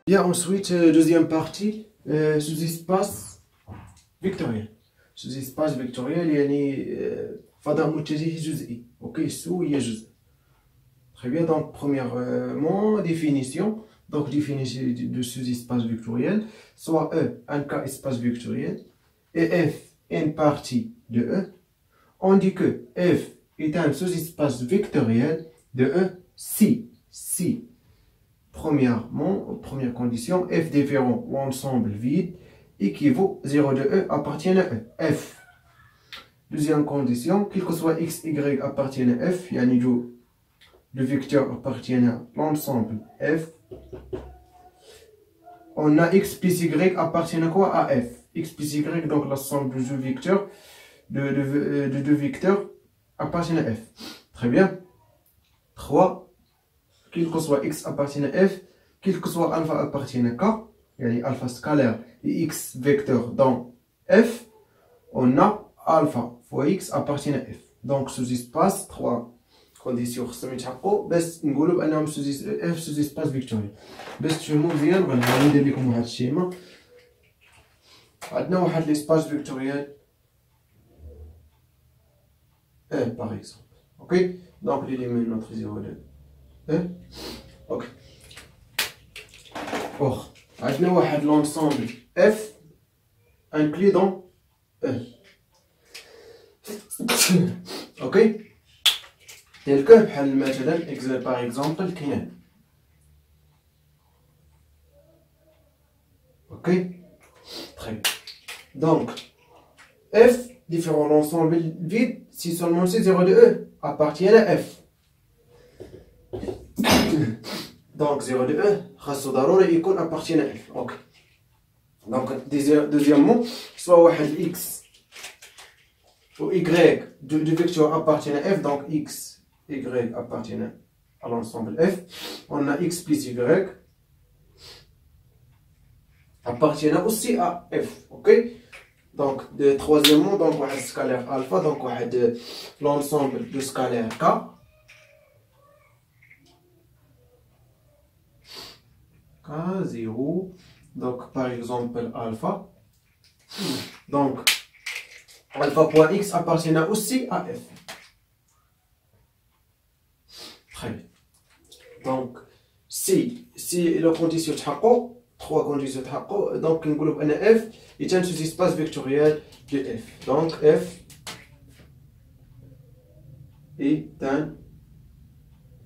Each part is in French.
Bien, ensuite, deuxième partie, sous-espace vectoriel. Sous-espace vectoriel, يعني فضاء متجه جزئي. Ok, sous هي جزء. Très bien, donc premièrement, définition. Donc définition de sous-espace vectoriel. Soit E, un cas espace vectoriel, et F est une partie de E. On dit que F est un sous-espace vectoriel de E si premièrement, première condition, F différent l'ensemble vide équivaut 0 de E appartient à E. F. Deuxième condition, quel que soit x, y appartient à F, yani le vecteur appartient à l'ensemble F. On a x plus y appartient à quoi? À F. X plus y, donc l'ensemble de deux vecteurs, de deux vecteurs appartient à F. Très bien. 3. Quel que soit x appartient à F, quel que soit alpha appartient à K, yani alpha scalaire et x vecteur dans F, on a alpha fois x appartient à F. Donc sous-espace 3 conditions خصهم يتحققوا باش نقولوا بانهم F sous-espace vectoriel. باش تفهموا مزيان غنحاول ندير لكم واحد الشيما. عندنا واحد l'espace vectoriel E par exemple. OK, donc l'élément de notre 0 de E. OK. Or, عندنا واحد l'ensemble F inclus dans E. OK. Tel que بحال مثلا par exemple كاين. OK. Très bien. Donc F différent l'ensemble vide si seulement c'est 0 de E appartient à F. Donc 0 de E خاصو ضروري يكون appartient à F. OK. Donc deuxièmement, soit واحد x ou y de vecteur appartient à F, donc x, y appartient à l'ensemble F. On a x plus y appartient aussi à F. OK. Donc troisièmement, donc واحد scalaire alpha, donc واحد l'ensemble de scalaire K. K0, donc par exemple alpha, donc alpha point x appartient aussi à F. Très bien. Donc si la condition تحقق, trois conditions تحقق, donc نقولوا بأن F est un sous-espace vectoriel de F. Donc F est un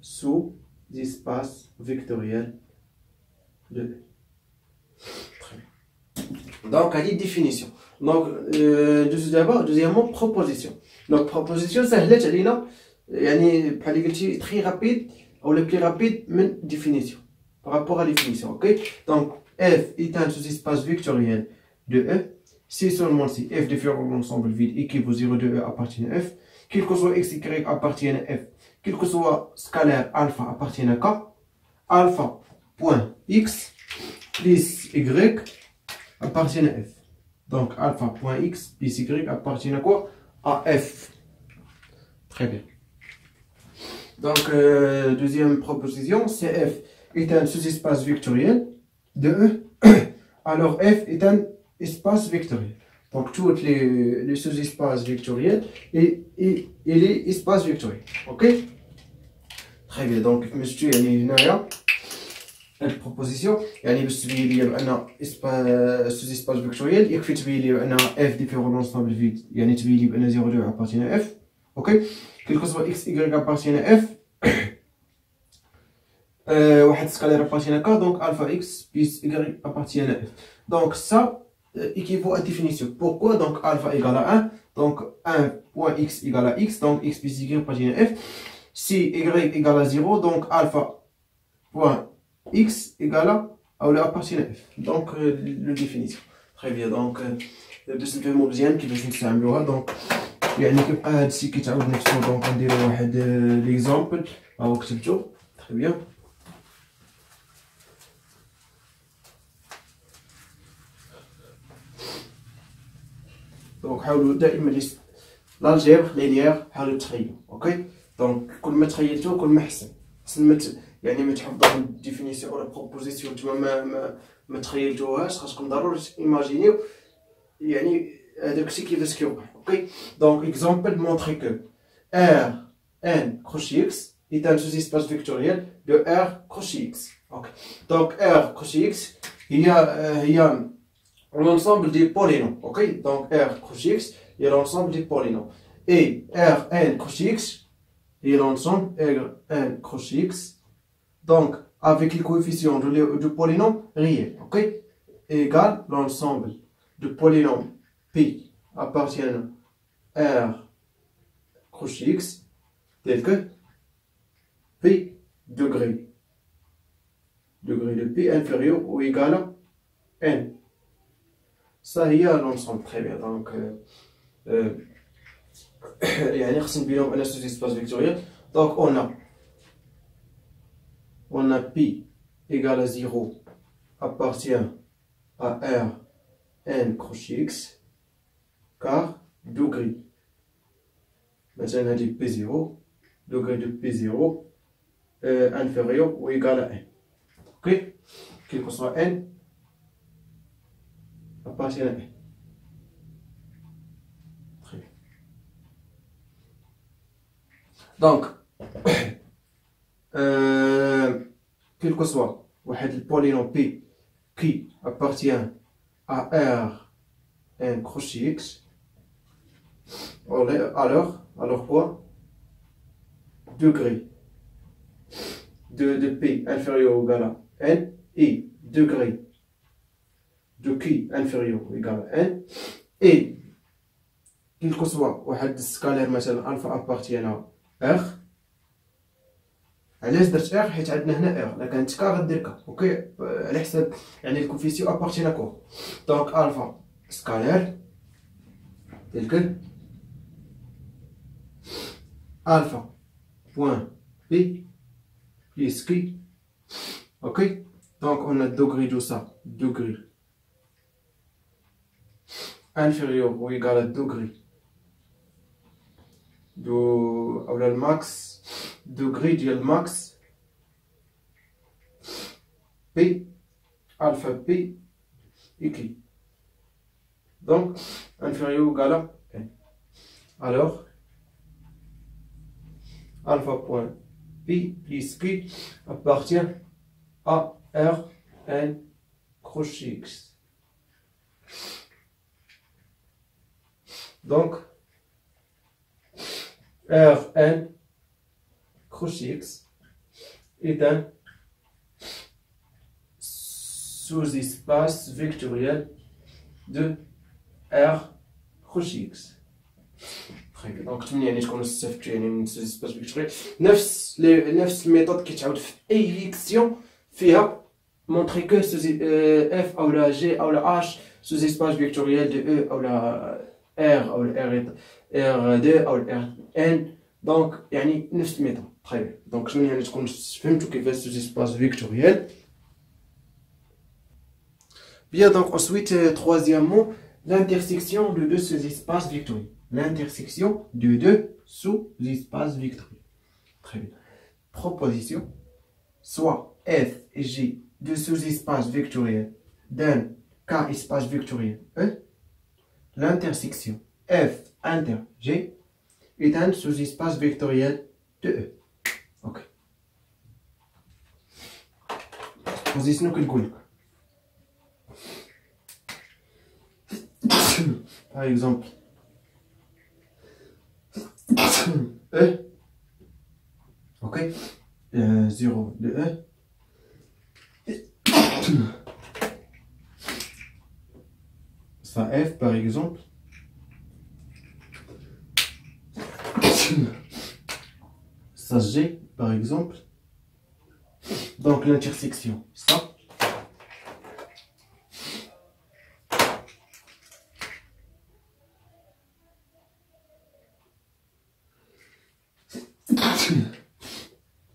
sous-espace vectoriel de E. Très bien. Donc, à définition. Donc, d'abord, deuxièmement, proposition. Donc, proposition, c'est très rapide, ou le plus rapide, mais définition. Par rapport à la définition, ok? Donc, F est un sous-espace vectoriel de E, si seulement si F différent l'ensemble vide équivaut 0 de E appartient à F, quel que soit x, y appartient à F, quel que soit scalaire alpha appartient à K, alpha point x plus y appartient à F. Donc alpha point x plus y appartient à quoi? À F. Très bien. Donc deuxième proposition, c'est F est un sous-espace vectoriel de E. Alors F est un espace vectoriel. Donc tous les sous-espaces vectoriels et les espaces vectoriels. OK? Très bien. Donc monsieur يعني هنايا البروبوزيسيون يعني باش تبين لي بان سوز اسباس فيكتوريال يكفي تبين لي بان اف ديفيرون لونسومبل فيد يعني تبين لي بان 0 2 ابارتين اف. اوكي كيلكو سوا اكس اي ابارتين اف واحد سكالير ابارتين كا دونك الفا اكس بلس اي ابارتين اف. دونك سا équivaut à définition. Pourquoi donc alpha égale à 1, donc 1 point x égale à x, donc x plus y appartient à f. Si y égale à 0, donc alpha point x égale à ou appartient à f. Donc la définition. Très bien. Donc باش نفهموا مزيان كيفاش نستعملوها. donc يعني كيبقى هذا الشيء كيتعاود نفسو. دونك نديرو واحد ليكزامبل هاو كتبتو. très bien. دونك حاولوا دائما l'algèbre linéaire حاولوا تخيلوا. اوكي دونك كل ما تخيلتو كل ما حسن. يعني ما تحفظوا الديفينيسيون ولا بروبوزيسيون نتوما ما تخيلتوهاش، خاصكم ضروري ايماجينيو يعني هذاك الشيء كيفاش كيوقع. اوكي دونك اكزامبل مونطري كو R n crochet x est un sous-espace vectoriel de R crochet x. Okay. Donc R crochet x il y a l'ensemble des polynômes. Okay. Donc R crochet x il y a l'ensemble des polynômes. Et R n crochet x il y a l'ensemble R n crochet x. Donc avec les coefficients du polynôme réel. Okay. Égale l'ensemble de polynômes P appartiennent à R crochet x tel que P degré de P inférieur ou égal à N. Ça y est l'ensemble. Très bien. Donc يعني خصنا نبينو على sous-espace vectoriel. Donc on a P égal à 0 appartient à R n crochet x car degré مثلا هذه P0 degré de P0 inférieur ou égal à n. Ok, quel que soit n appartient à n. Très bien. Donc quel que soit le polynôme P qui appartient à R n crochet x, alors quoi? Degré de P inférieur ou égal à n et degré de Q inférieur ou égal à n et quel que soit واحد السكالير مثلا alpha appartient à R. علاش درت R؟ حيت عندنا هنا R، الا كانت كا غدير كا. اوكي على حساب يعني الكوفيسيون appartient à quoi. Donc alpha scalaire tel que alpha point P plus Q. Ok, donc on a degré de ça, degré inférieur ou égal à degré de le max, degré de max P alpha P et Q. Donc inférieur ou égal à n. Alors alpha point P plus Q appartient à R n crochet x. Donc R n crochet x est un sous-espace vectoriel de R crochet x. دونك كتمنى يعني تكونوا استفدتوا يعني من سوسيسباس فيكتوريال. نفس الميثود كيتعاود في اي ليكسيون فيها مونطري كو اف او لا جي او لا اش سوسيسباس فيكتوريال دو او او لا ار او ار دو او ار ان. دونك يعني نفس الميثود. طيب دونك كتمنى يعني تكونوا فهمتوا كيفاش سوسيسباس فيكتوريال. Bien, donc ensuite, troisièmement, l'intersection de deux sous-espaces vectoriels. L'intersection de deux sous-espaces vectoriels. Très bien. Proposition. Soit F et G, deux sous-espaces vectoriels d'un K espace vectoriel E. L'intersection F inter G est un sous-espace vectoriel de E. Ok. Position que le par exemple E, ok, 0 de E, ça F par exemple, ça G par exemple, donc l'intersection, ça.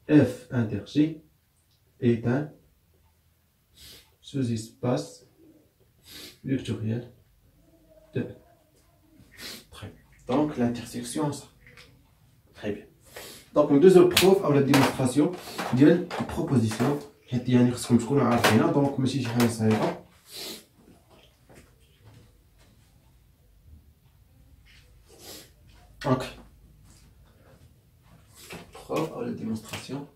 F inter G est un sous-espace vectoriel de Très bien. Donc l'intersection, ça. Très bien. دونك ندوزو البروف او لا ديمونستراسيون ديال البروبوزيسيون، حيت يعني خصكم تكونوا عارفينها، دونك ماشي شي حاجه صعيبه. اوكي بروف او لا ديمونستراسيون.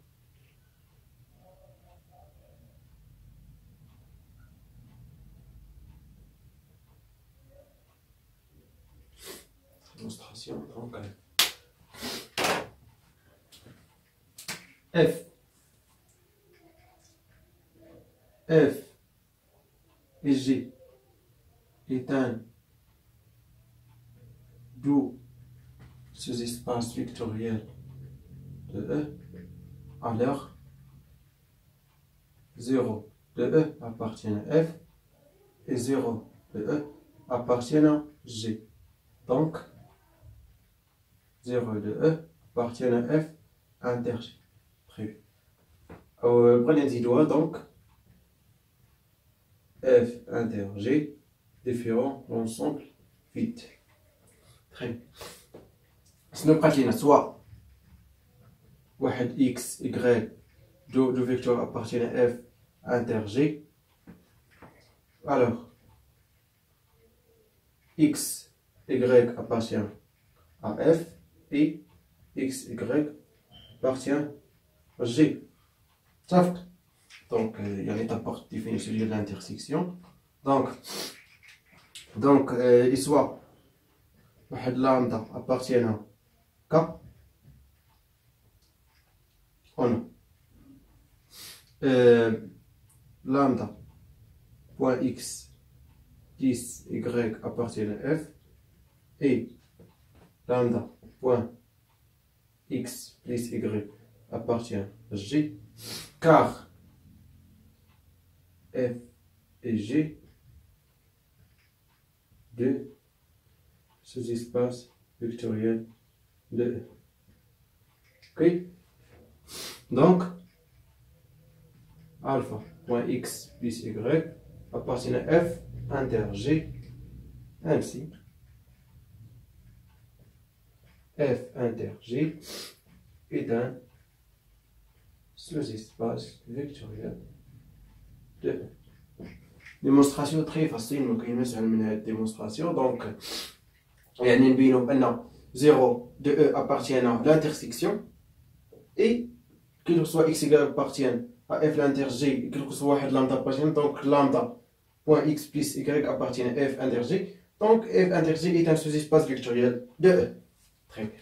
Donc, F et G est un d'où ces espaces vectoriels de E, alors 0 de E appartient à F et 0 de E appartient à G. Donc 0 de E appartient à F inter G. Prévu. Prenez donc F inter G différent l'ensemble vide. Très bien. Si nous prenons soit x, y, deux vecteurs appartiennent à F inter G, alors x, y appartient à F et x, y appartient à G. Donc, il y a l'étape par définition de l'intersection. Donc, il soit lambda appartient à K. On a lambda point x plus y appartient à F et lambda point x plus y appartient à G, car F et G de ces espaces vectoriels de E. Ok? Donc, alpha point x plus y appartient à F inter G, ainsi F inter G est un sous-espace vectoriel de E. Démonstration très facile, donc il y a une démonstration. Donc, il y a une binôme 0 de E appartient à l'intersection et qu'il soit x y appartient à F inter G et qu'il soit lambda appartient, donc lambda point x plus y appartient à F inter G. Donc F inter G est un sous-espace vectoriel de E. Très bien.